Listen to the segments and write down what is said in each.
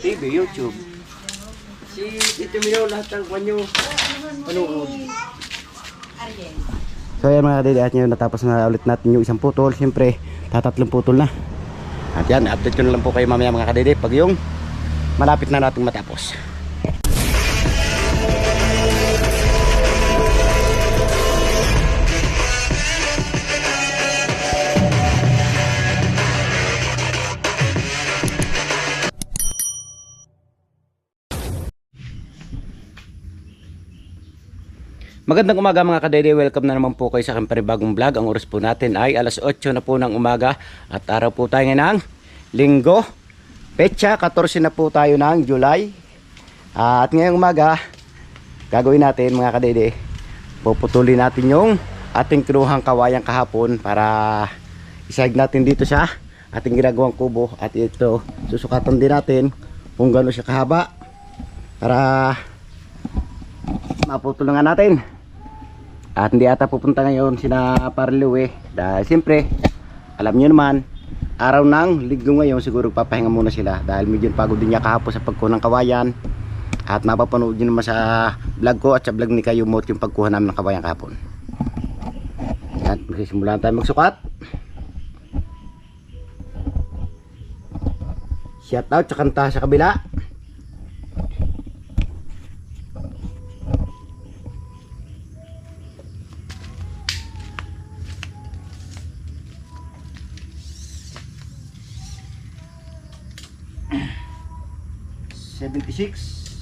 TV, YouTube. Si Tito Mino, lahat ng kanyo panood. So yan mga kadede, at ngayon natapos na ulit natin yung isang putol. Siyempre, tatatlong putol na. At yan, update ko na lang po kayo mamaya mga kadede pag yung malapit na natin matapos. Magandang umaga mga kadede, welcome na naman po kayo sa aking panibagong vlog. Ang oras po natin ay alas 8 na po ng umaga at araw po tayo ngayon ng linggo. Petsa 14 na po tayo ng July. At ngayong umaga, gagawin natin mga kadede, puputulin natin yung ating kinuhang kawayang kahapon para isahig natin dito sa ating ginagawang kubo. At ito, susukatan din natin kung gano'n siya kahaba para maputulungan natin. At hindi ata pupunta ngayon sina Parliw dahil siyempre alam nyo naman, araw ng linggo ngayon, siguro papahinga muna sila dahil medyo pagod din niya kahapon sa pagkuha ng kawayan. At mapapanood nyo naman sa vlog ko at sa vlog ni Kayo Mot yung pagkuha namin ng kawayan kahapon. At magsisimula tayo magsukat. Shout out sa kanta sa kabila. $76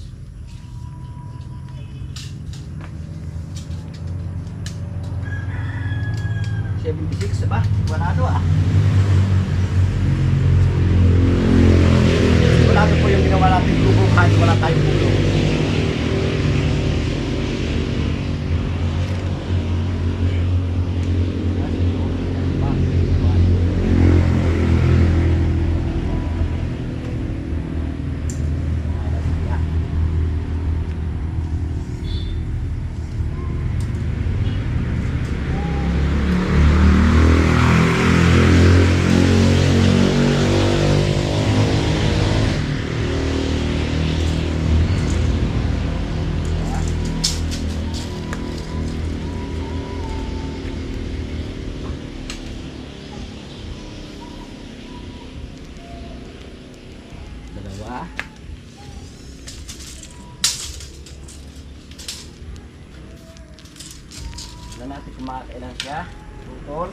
$76 ba? Sigurado sigurado po yung ginawa natin kubo kahit wala tayong pulo. Dalawa. Tignan natin kung makakailan siya. Putol.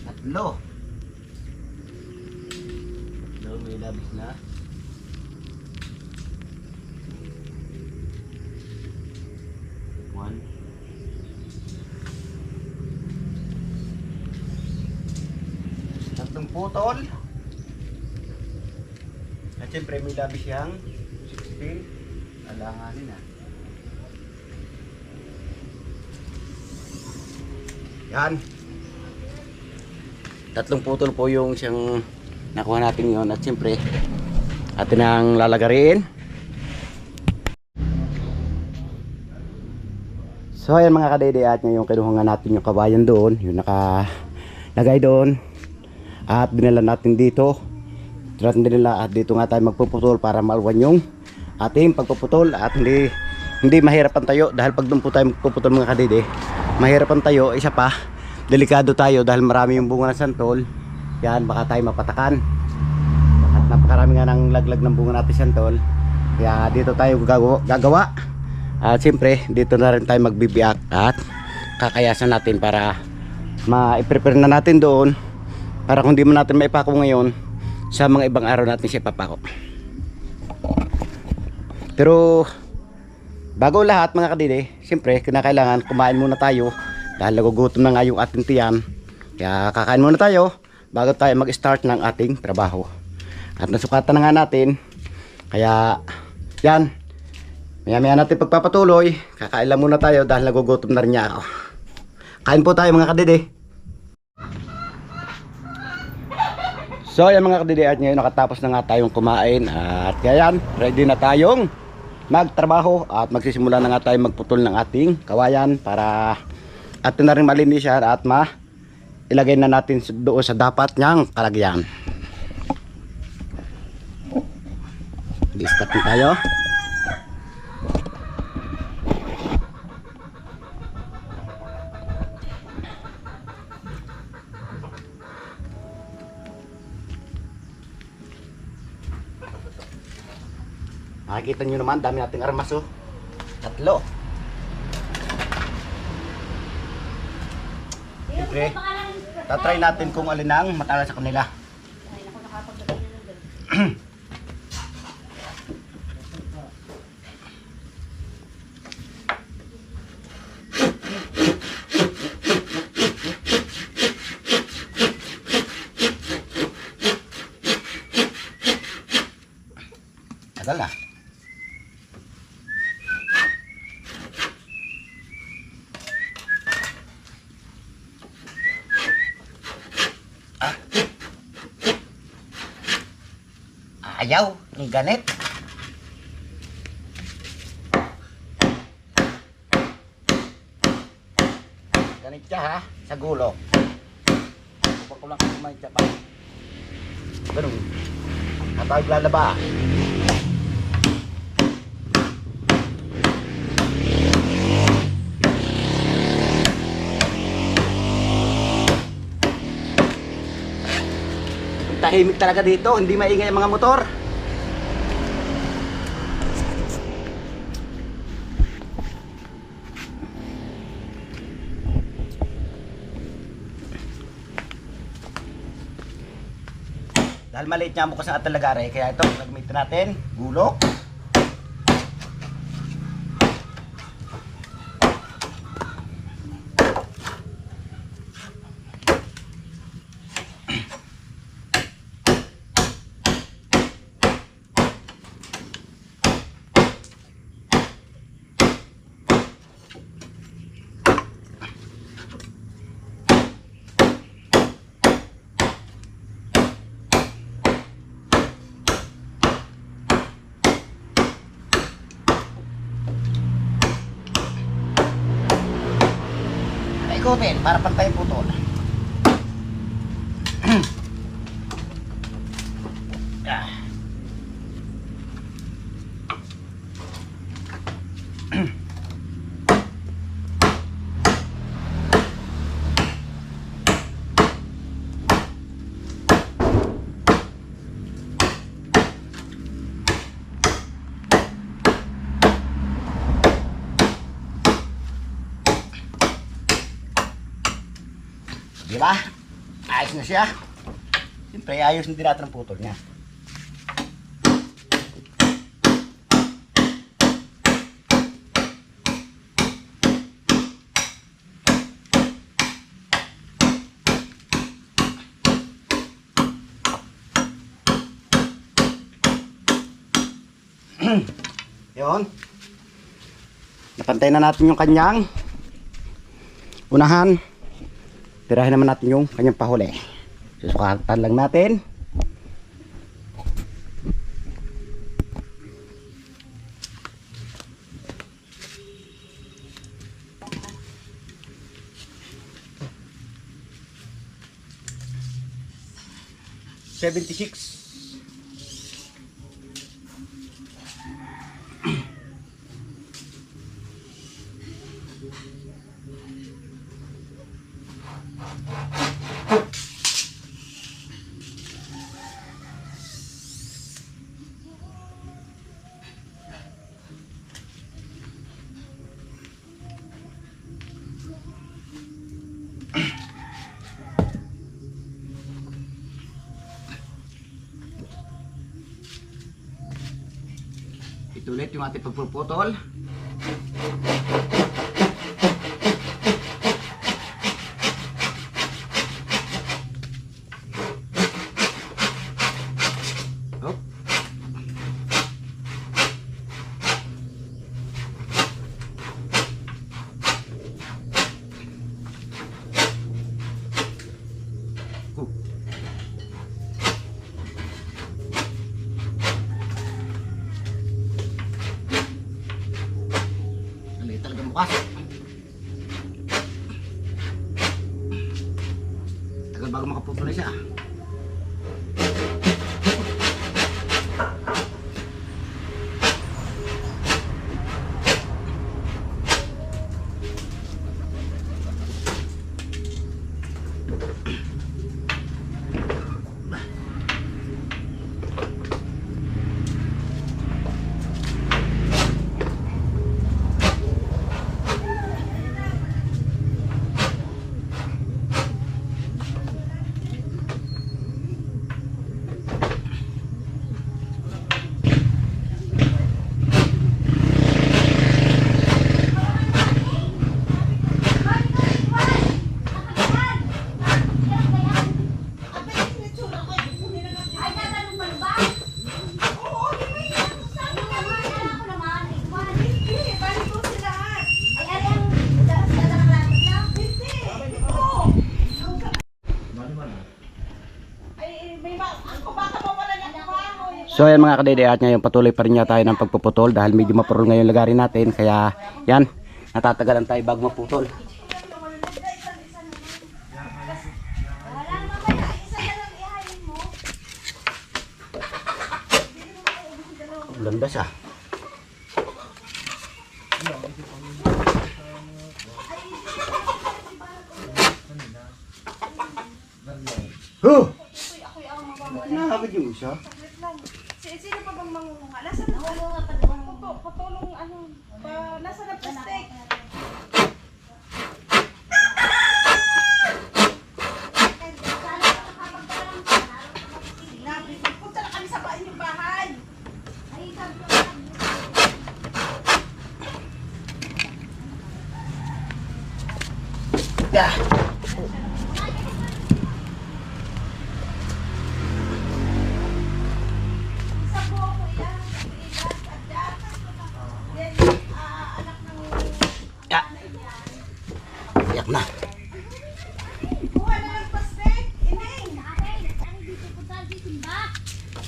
Tatlo. Tatlo, may labis na. One. Tatlong putol. At syempre may labis siyang 16. Alanganin yan. Tatlong putol po yung siyang nakuha natin yun. At syempre atin ang lalagarin. So ayan mga kadede, at ngayon kinuha natin yung kawayan doon, yung nakalagay doon. At dinala natin dito. At dito nga tayo magpuputol para maluwan yung ating pagpuputol. At hindi mahirapan tayo dahil pag doon po tayo magpuputol mga kadede, mahirapan tayo. Isa pa, delikado tayo dahil marami yung bunga ng santol. Yan, baka tayo mapatakan. At napakarami nga ng laglag ng bunga natin santol. Kaya dito tayo gagawa. At siyempre dito na rin tayo magbibiyak at kakayasan natin para ma-prepare na natin doon, para kung di mo natin maipako ngayon, sa mga ibang araw natin siya papako. Pero bago lahat mga kadide, siyempre kinakailangan kumain muna tayo dahil nagugutom na nga yung ating tiyan. Kaya kakain muna tayo bago tayo mag-start ng ating trabaho. At nasukatan na nga natin. Kaya yan, maya natin pagpapatuloy. Kakain lang muna tayo dahil nagugutom na rin niya ako. Kain po tayo mga kadide. So yan mga kadide, at ngayon nakatapos na nga tayong kumain. At kaya yan, ready na tayong magtrabaho at magsisimula na nga tayo magputol ng ating kawayan para atin na rin malinis yan at ilagay na natin doon sa dapat niyang kalagyan. Di-start na tayo. Makikita nyo naman, dami nating armas oh. 3. Siyempre, tatry natin kung alin ang matalas sa kanila. Tagal na. Ayaw, ang ganit. Ganit siya ha, sa gulo. Kapag ko lang kumain siya pa. Ganun. At lalaba. Tahimik talaga dito, hindi maingay ang mga motor. Dahil maliit niya bukas ang ating lagari, kaya ito gagamitin natin gulok. Ikutin para pantay putol. Diba? Ayos na siya. Siyempre, ayos na din natin ang putol niya. Yun. Napantay na natin yung kanyang unahan. Tirahin naman natin yung kanyang pahuli. Susukatan lang natin. $76. Ito ulit yung ating pagpuputol. Oh. Talaga bukas. So ayan mga kadede, at ngayon patuloy pa rin nga tayo ng pagpuputol dahil medyo mapurol ngayon lagarin natin, kaya yan, natatagalan tayo bago maputol. Landas ah. Huh! Nakakabit yung isa? Sino pa bang mangungunga? Nasaan na? Patulong ano? Nasaan na plastic? Punta na kami sa inyong bahay. Yeah. Iyak na. Kuha na ng plastic. Ining. Ha?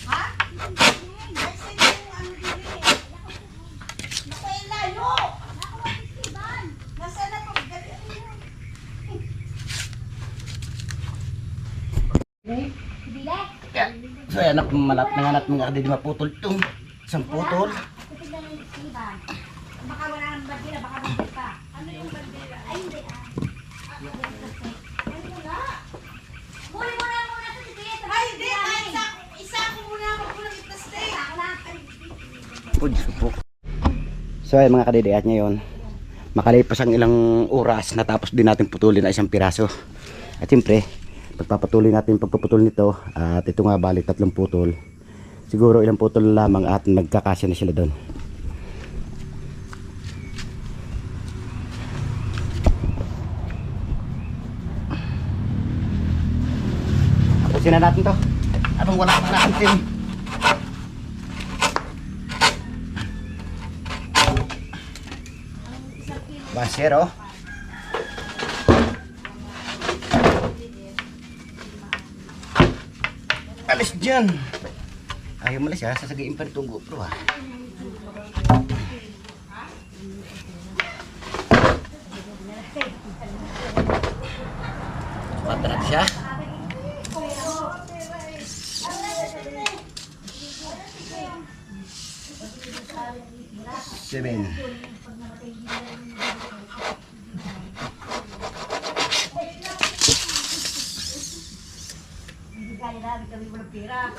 Ay, sino yung ano dili? Naku, yung layo. Nasaan na pag galing yun? Yeah. So ayan, nanganap mga kadede maputol itong isang putol. Baka wala nang bandila, baka bandila pa. Ano yung bandila? Ay, hindi ah. Ay, wala. Muli mo na muna sa titiya. Ay, hindi. Isa ko muna. Wag mo lang i-plastic. So ayan mga kadede, at ngayon makalipas ang ilang oras natapos din natin putulin na isang piraso. At siyempre pagpapatuloy natin pagpuputol nito, at ito nga bali 3 putol. Siguro ilang putol lamang at nagkakasya na sila doon. Tapusin na natin to habang wala pa natin. Basero. Alis dyan. Ayaw malis ha. Sasagayin pa itong GoPro ha. Sukat na siya. 7. Kami walang pera.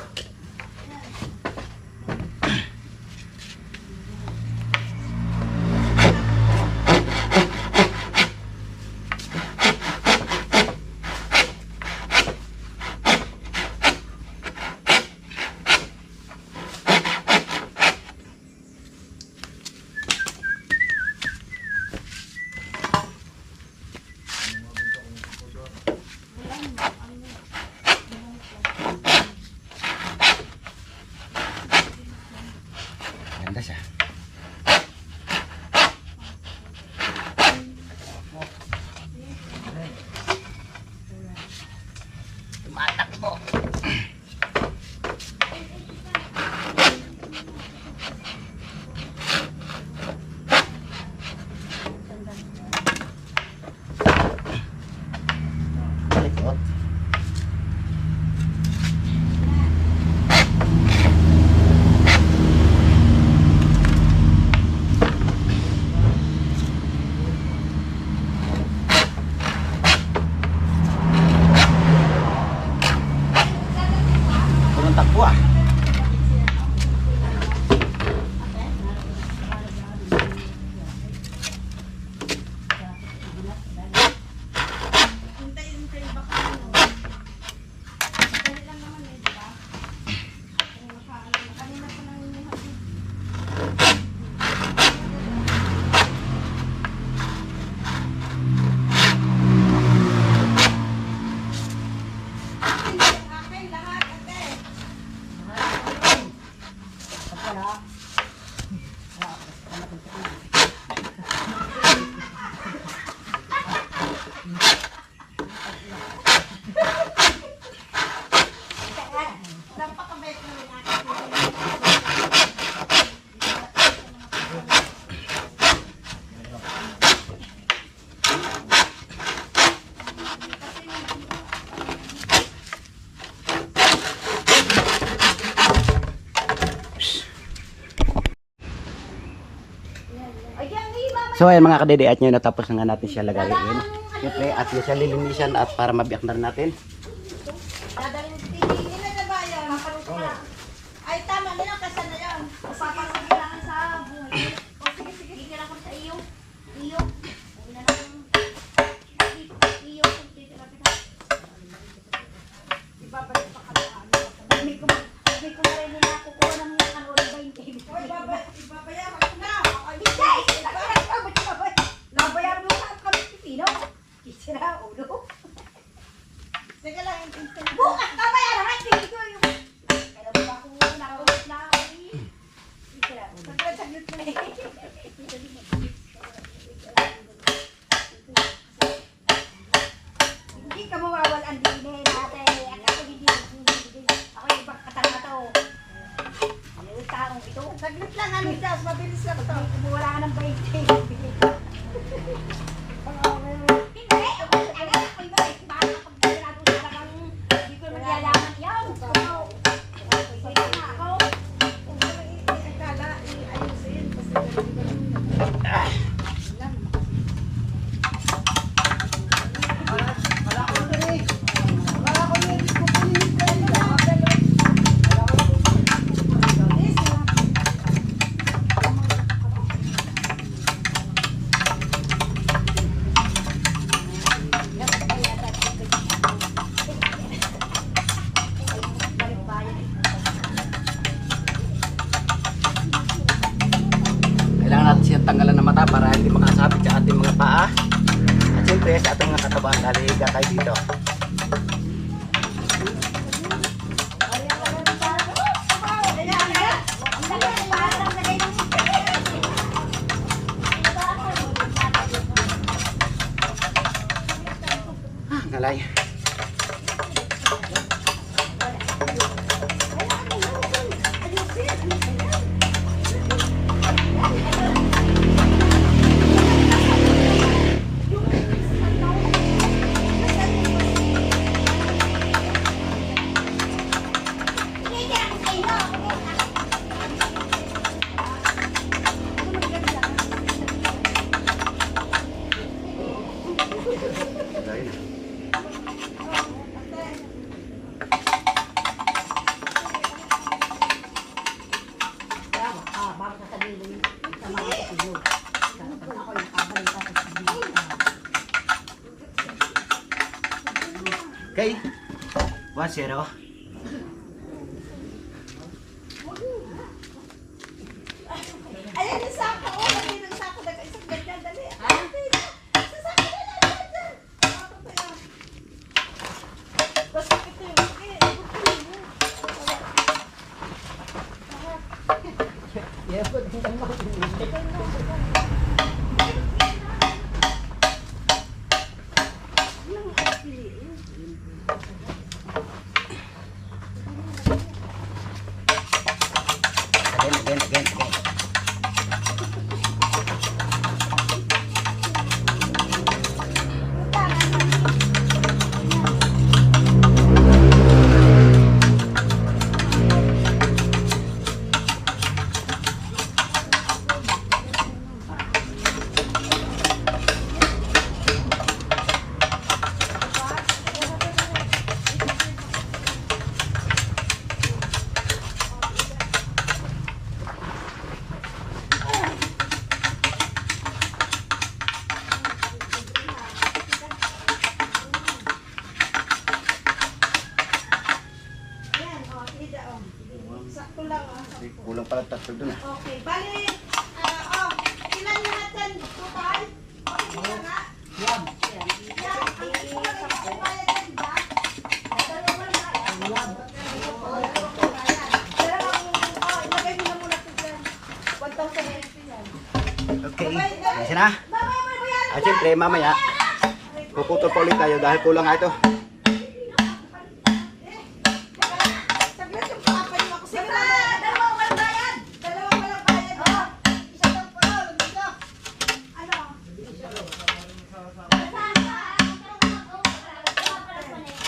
Ganda siya. Tumatakbo. Likot. takbo ah. So ayan mga kadede, at nyo natapos na nga natin siya lagayin. Siyempre at siya lilinisan at para mabiyak na rin natin. Ay, tama na lang, kasan na yan. Papasabihan sa buhay. O, sige, sige. Hindi lang ako sa iyo. Iyo. Huwag na lang. Iyo. Ibabalik pa kami. Hindi ko na rin nila kukuha ng ano rin ba yung TV. Ibabayaran ko na. Hindi! Nabayaran mo sa kami Pilipino. Isira, ulo. Sige lang. Bukas nabayaran. Hindi ko yung... Hindi ka mawawalan din eh, natin. Ako hindi. Ako yung ibang katanga to. Yung taong ito. Saglit lang, ano ito? Mabilis lang ito. Wala ka ng 20. Hindi. Ako iba eh. Baka kapag pinado sa talagang hindi ko magyalaman yan. Sige na ako. Kailangan natin siya tanggalan ng mata para hindi makasabit sa ating mga paa. At siyempre sa ating mga katawan dahil higa kayo dito. Ngalay. Okay. 1-0. Ayan, yung sako. Lagi ng sako. Isang ganyan, dali. Sa sako na lang. Basta ito yung kulang ah. Kulang pala tatlo dun ah. Okay, bali, ilan lahat yan? Total? Okay, kulang nga. Yan. Yan, ang kulang yung pagbayad yan, ba? Dalawang bayad. Ilagay mo na muna ito dyan. 1,000 yan. Okay. Kasi na. Mamaya mo na ba yan? At syempre, mamaya, puputol pa ulit tayo dahil kulang nga ito. Saglit yung papa niyo ako. Sige na, dalawang walang bayad. Dalawang walang bayad. Isa lang pa. Ano?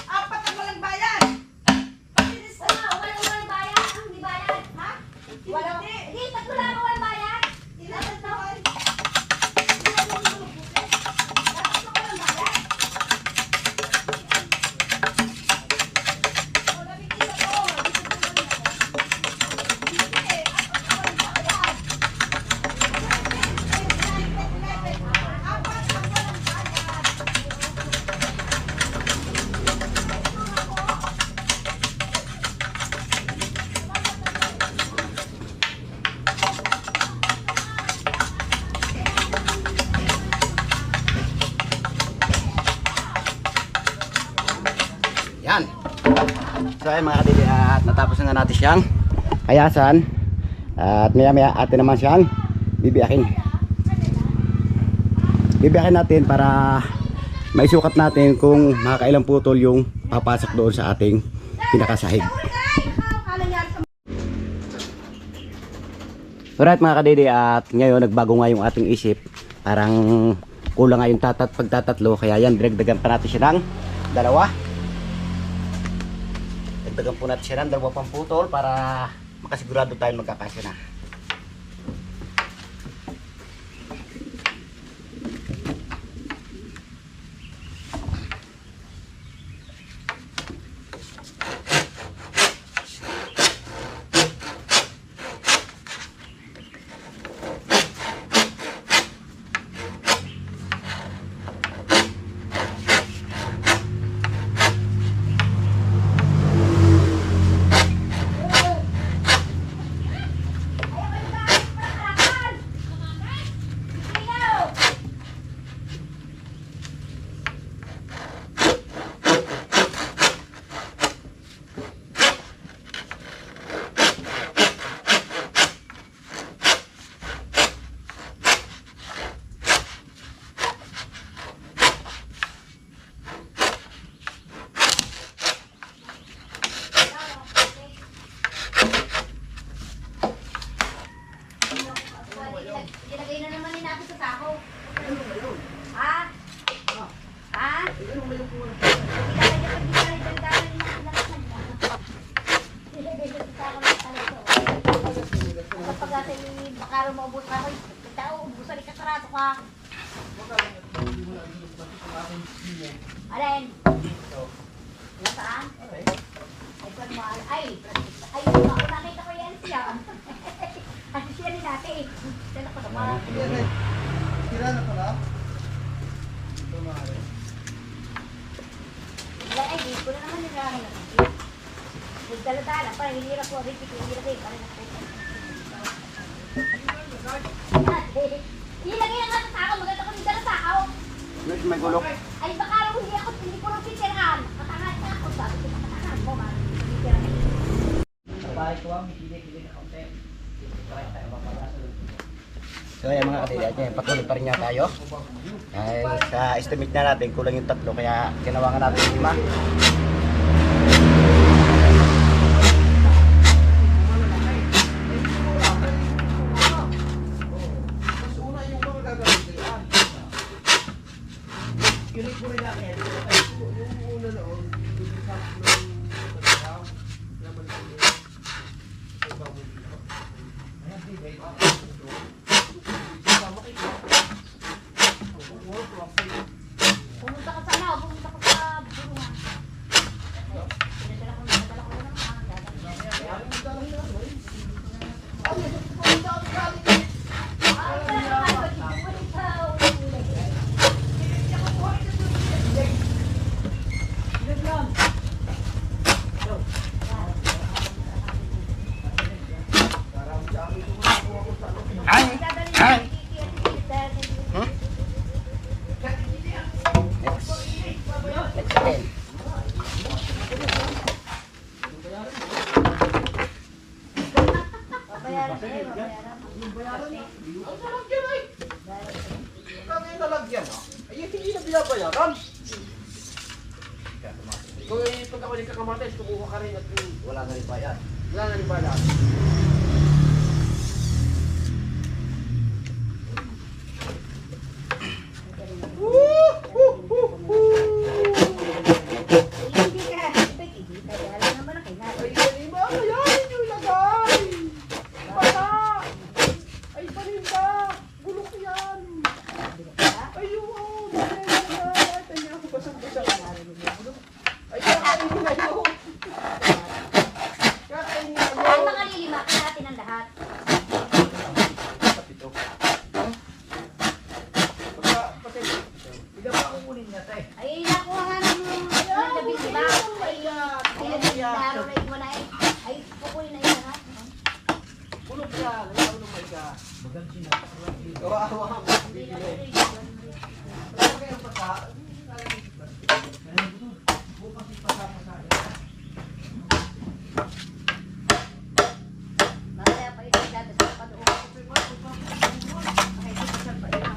Apat ang walang bayad. Pakinis na. Ha? Walang. Ilan ang tawag? Yan. So ay mga kadidi, at natapos na nga natin siyang kayasan. At maya maya atin naman siyang bibiyakin. Bibiyakin natin para maisukat natin kung makakailang putol yung papasok doon sa ating pinakasahig. Alright mga kadidi, at ngayon nagbago nga yung ating isip. Parang kulang nga yung pagtatatlo, kaya yan dinagdagan pa natin siya ng dalawa. Dagdagan po natin siya ng dalawa pang putol para makasigurado tayo magkakasya na. Ilagay na naman natin sa sako. Ha? Ha? Ilagay kapag atin bakaro maubos na ako, tao, ubusan ka karato ka. Alin? Nasaan? Ay, kung mahal. Ay, ako nakita ko yan siya. Kasi siya ni dati eh. Sila ko naman. Sila na pala? Ay, di ko na naman nilalaman na. Nagdala-dala, parang hinirap ko. Ricky, hinirap ko. Parang nakita. Ilagay na nga sa sakaw. Maganda ko nagdala sa sakaw. May gulok. Ay, baka raw hindi ko nang pitirahan. Matangan ka ako. Sabi ko, matangan mo. Pitirahan. So ayan mga kadidi, at patuloy pa rin nga tayo. Dahil sa estimate na natin, kulang yung tatlo, kaya ginawa nga natin yung 5. Pumunta ka sana. Pumunta ka sa burungan. babayaran kayo, babayaran. Yung bayaran na. Ang nalagyan ay. Kami yung nalagyan ah. Ay, hindi na binabayaran. Kung pag ako nagkakamatis, kukuha ka rin at wala na rin bayad. Wala na rin bayad. Hindi ka, hindi ka, alam naman na kayo. Ay, hindi ba? Bayarin yung lagay. Bata. Ay, paninda. Gulok yan. Ayun. Ay, tayo ako basang-basang. Ay, kakainin na yun. Kakainin na Ay, yun. mga lilima, kaya natin ang lahat. Pati, hindi ba kukunin niya, tay? Ay, nakuha nga ng gabi, di ba? Ay, laro na mo na eh. Ay, kukunin na yun, ha? Gulok yan. Ay, ano naman ka? Kawawa ako. Bibili. Wala kayong pasa. Mamaya pa ito, dati sa padoon. Ay, ito sa padoon.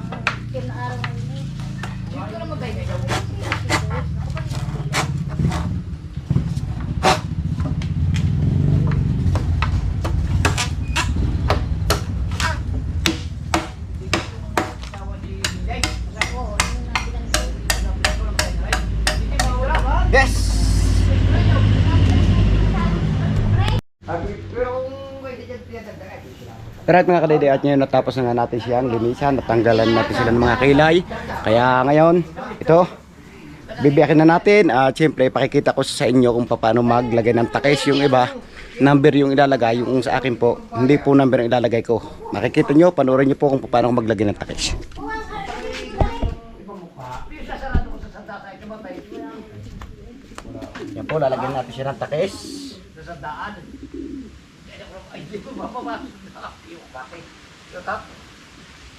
Kim na araw ngayon eh. Sino ka naman tayo ikaw? Yes! Alright mga kadede, at ngayon natapos na nga natin siyang linisan, natanggalan natin sila ng mga kilay. Kaya ngayon, ito, bibiyakin na natin. At syempre, pakikita ko sa inyo kung paano maglagay ng takis. Yung iba, number yung ilalagay, yung sa akin po, hindi po number yung ilalagay ko. Makikita nyo, panoorin nyo po kung paano maglagay ng takis. Yan po, lalagyan natin siya ng takis. Sa daan. Ay, di ko mapapasok na. Yung bakit? Yung tap?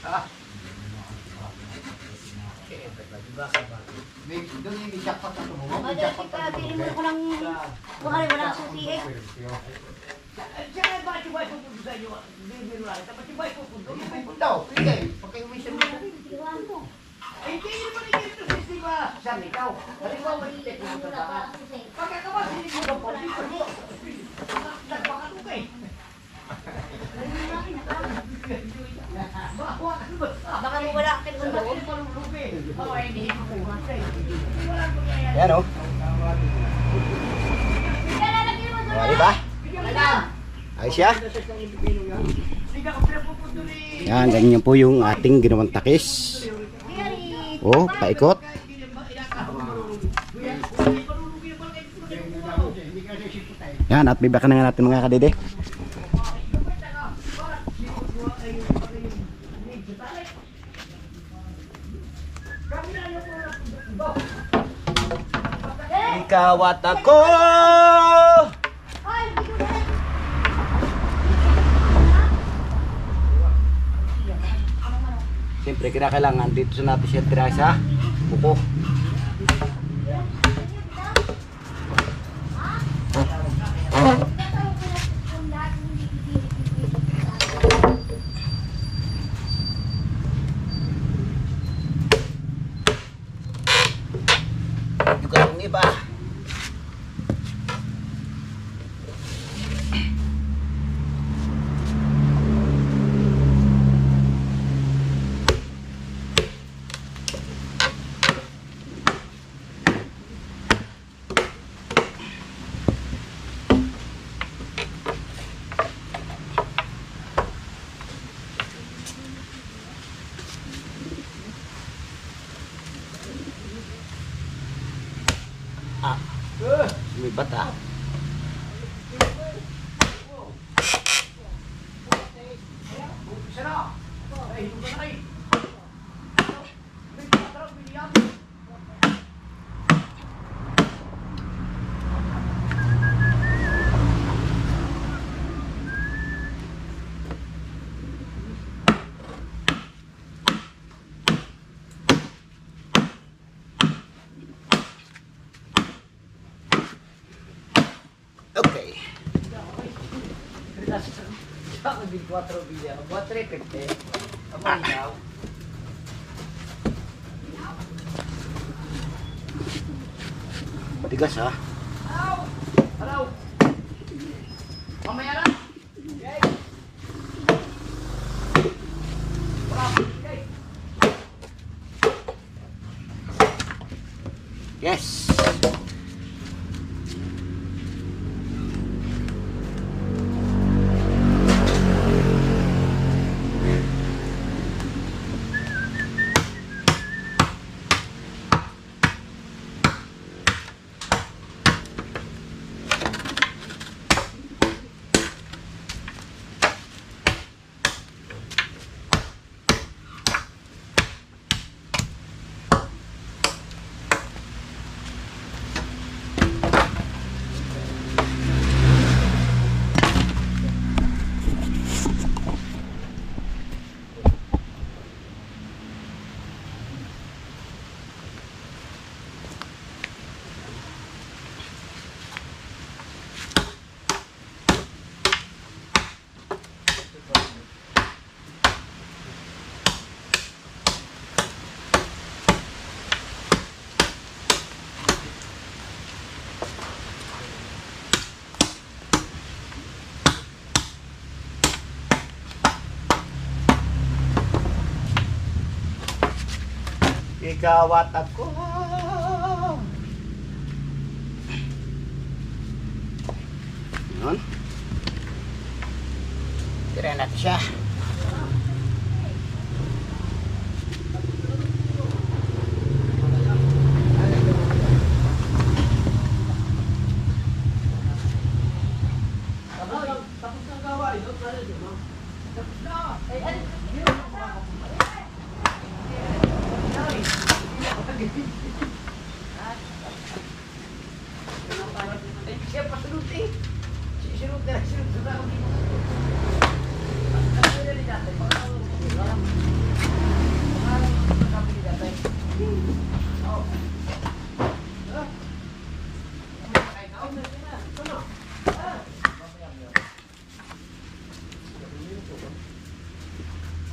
Ha? Doon yung jackpot na tumuha. Ay, dati pa, pili mo ko ng... Kung ano, wala susi eh. Siya ba yung bay pupunto sa inyo? Hindi mo lang. Tapos yung bay pupunto. Yung bay pupunto daw. Sige. Pagka yung mission mo. Iwan ko. Ay, hindi naman yung ito sa istima. Siya, ikaw. Halimbawa, hindi pupunto sa daan. Pagkakawas, hindi ko ba po? Nagpakatukay. Baka mo wala ka ng loob. Yan o. O, diba? Ayos siya. Yan, ganyan po yung ating ginawang takis. O, paikot. Yan, at bibakan na nga natin mga kadede. Ikaw at ako. Siyempre, kinakailangan dito sa natin siya tira sa buko. Juga yung iba. Ah, may bata. Okay. Sa akin din 4 bilya. Buat 350. Amo ikaw. Matigas ha. Hello. Mamaya lang. Okay. Wala. Okay. Yes. Ikaw at ako. Yun. Tirayan natin siya. Tapos na gawain. Tapos na. Ay, ano? Siya pasunod eh. Sinunod na ako dito. Ano na rin natin?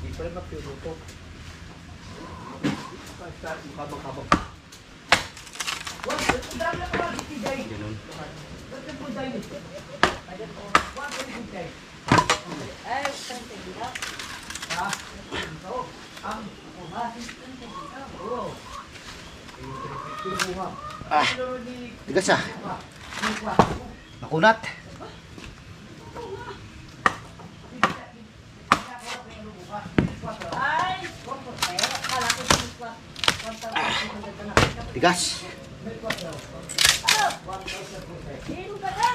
Hindi pa rin magpiluto. Kabang-kabang. Wag, drama na pa si Jay. Ganun. Wag po Jay. Ayan po. Wag po Jay. Ay, sante dito. Ha? Ito. Ang kumasin. Oo. Ah, tigas ah. Makunat. Ay, kala ko siniswat. Tigas. Sino ka na?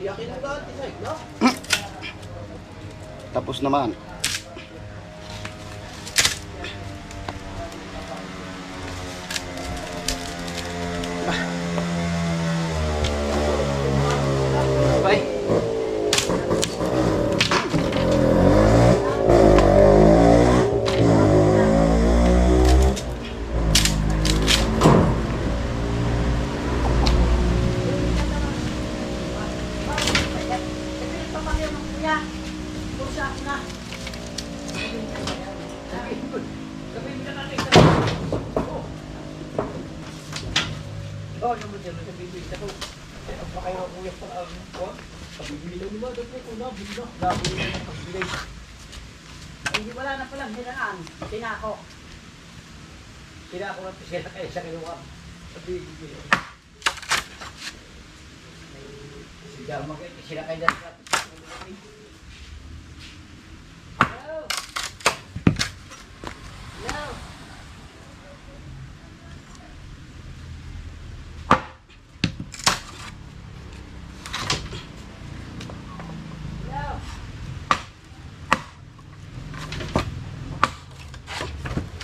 Yakin na ba? Tisay, no? Tapos naman. Bye. Oh, naman dyan, nabibili na to. Eh, ang pakay ng kuya pa ang kuwan. Pabibili na nila, dati ko nabili na. Nabili na ng pagbili. Hindi wala na palang hinaan. Tinako. Sila ako ng pisela kaya sa kinuha. Pabibili. Siya mag- sila kayo dyan. Hello. Hello. Hello.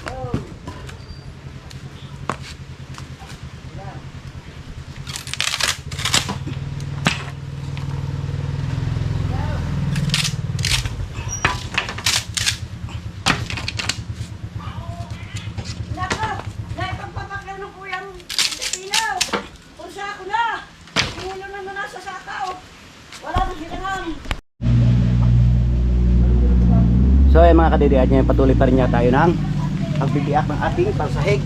Hello. Hello. mga kadede at ngayon patuloy pa rin nga tayo ng pagbibiak ng ating pansahig.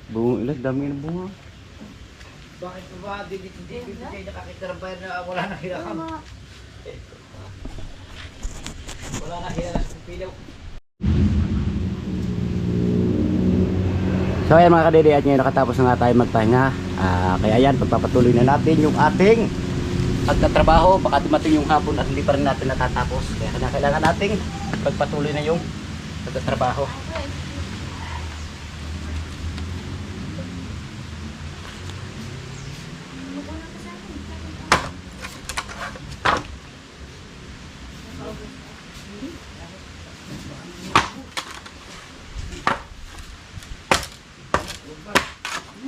Bunga ilan, dami ng bunga. Bakit pa ba dito kayo nakakitarampay na wala na hilakan? Wala na hilakan sa pilaw. So ayan mga kadede at ngayon nakatapos na nga tayo magpahinga. Kaya yan, pagpapatuloy na natin yung ating pagtatrabaho. Baka dumating yung hapon at hindi pa rin natin natatapos. Kaya kailangan nating pagpatuloy na yung pagtatrabaho.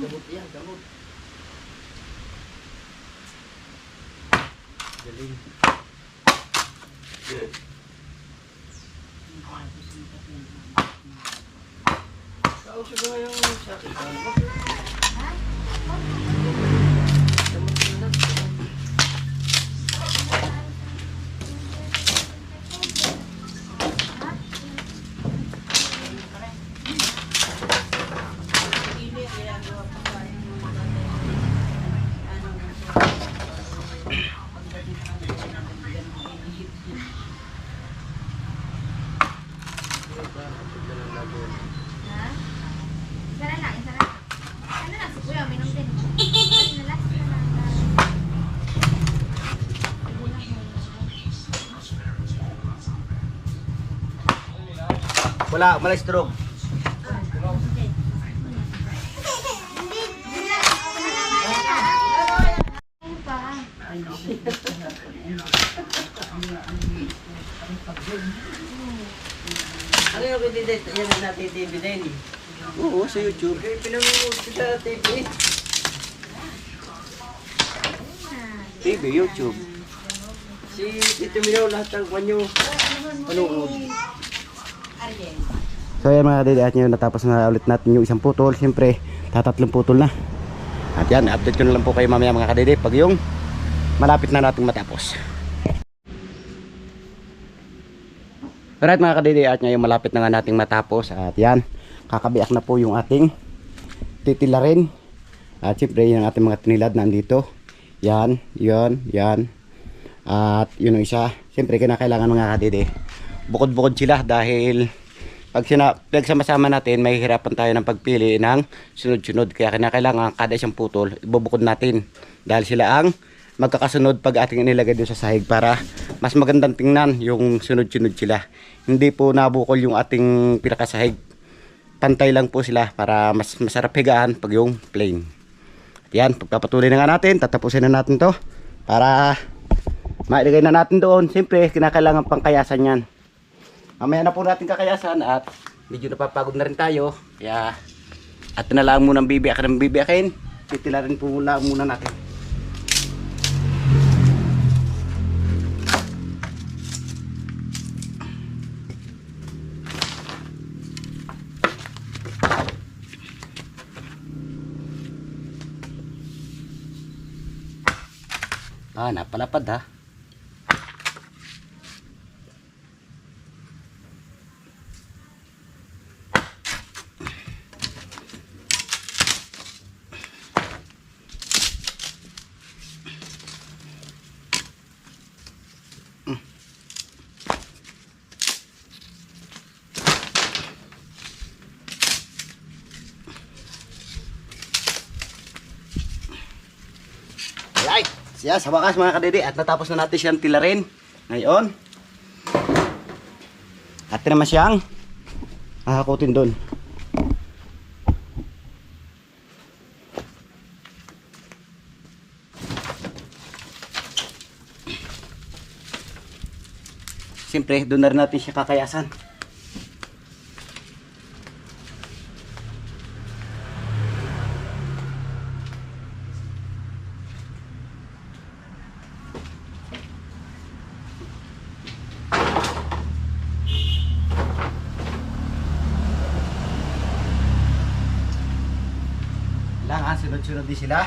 Gamot yan, gamot. Galing. Kausap ba yung sakit? Wala, malay stroke. Ano yung kandidat? Yan ang natin TV din. Oo, sa YouTube. Okay, pinanood ko sa TV. TV, YouTube. Si Tito Milo lahat ng kanyo. Panood. So ayan mga kadede at ngayon natapos na ulit natin yung isang putol. Siyempre, tatatlong putol na. At yan, update ko na lang po kayo mamaya mga kadede pag yung malapit na natin matapos. Alright mga kadede at ngayon malapit na nga nating matapos. At yan, kakabiak na po yung ating titilarin. At siyempre yung ating mga tinilad nandito. Yan, yan, yan. At yun ang isa. Siyempre kinakailangan mga kadede, bukod-bukod sila dahil pag pinagsama-sama natin, mahihirapan tayo ng pagpili ng sunod-sunod. Kaya kinakailangan kada isang putol, ibubukod natin. Dahil sila ang magkakasunod pag ating inilagay doon sa sahig para mas magandang tingnan yung sunod-sunod sila. Hindi po nabukol yung ating pinakasahig. Pantay lang po sila para mas masarap higaan pag yung plain. Yan, pagpapatuloy na nga natin, tatapusin na natin to para mailagay na natin doon. Siyempre, kinakailangan pangkayasan yan. Mamaya na po natin kakayasan at medyo napapagod na rin tayo. Kaya at na lang muna bibiyakin ng bibiyakin. Titila rin po lang muna natin. Napalapad ha. Siya, sa wakas mga kadede, at natapos na natin siyang tilarin. Ngayon, atin naman siyang hahakutin doon. Siyempre, doon na rin natin siya kakayasan. Kailangan sunod-sunod din sila.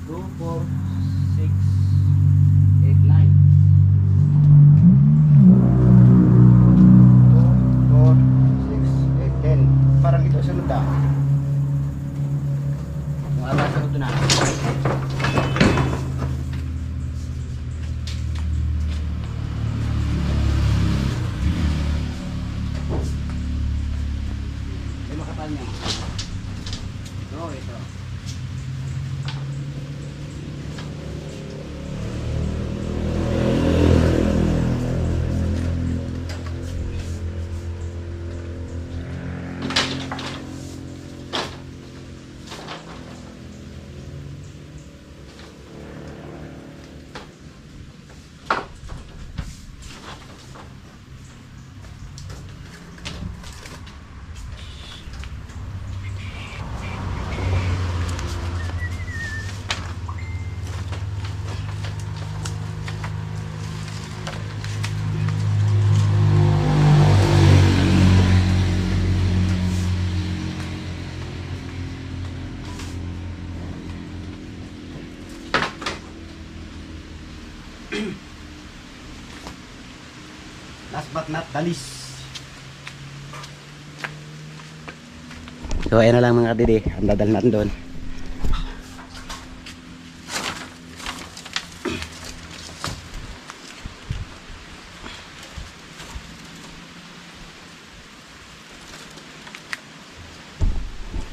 Two, four, six, eight, nine. 10. Parang ito sunod na. Kung ata sunod na. May makapal niya. Ito. Last but not the least. So ayan na lang mga kadede, ang dadal natin doon.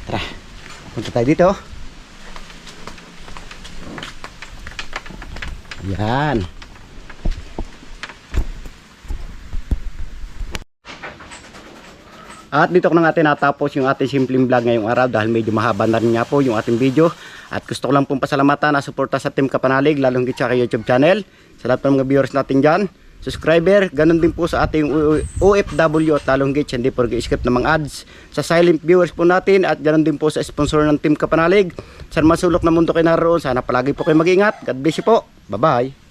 Tara, punta tayo dito. Yan. At dito ko na nga tinatapos yung ating simpleng vlog ngayong araw dahil medyo mahaba na rin nga po yung ating video. At gusto ko lang pong pasalamatan na suporta sa Team Kapanalig, lalong higit sa YouTube channel. Sa lahat ng mga viewers natin dyan, subscriber, ganun din po sa ating OFW at lalong higit hindi po skip ng mga ads. Sa silent viewers po natin at ganun din po sa sponsor ng Team Kapanalig. Sa masulok na mundo kayo naroon, sana palagi po kayo mag-ingat. God bless you po. Bye-bye.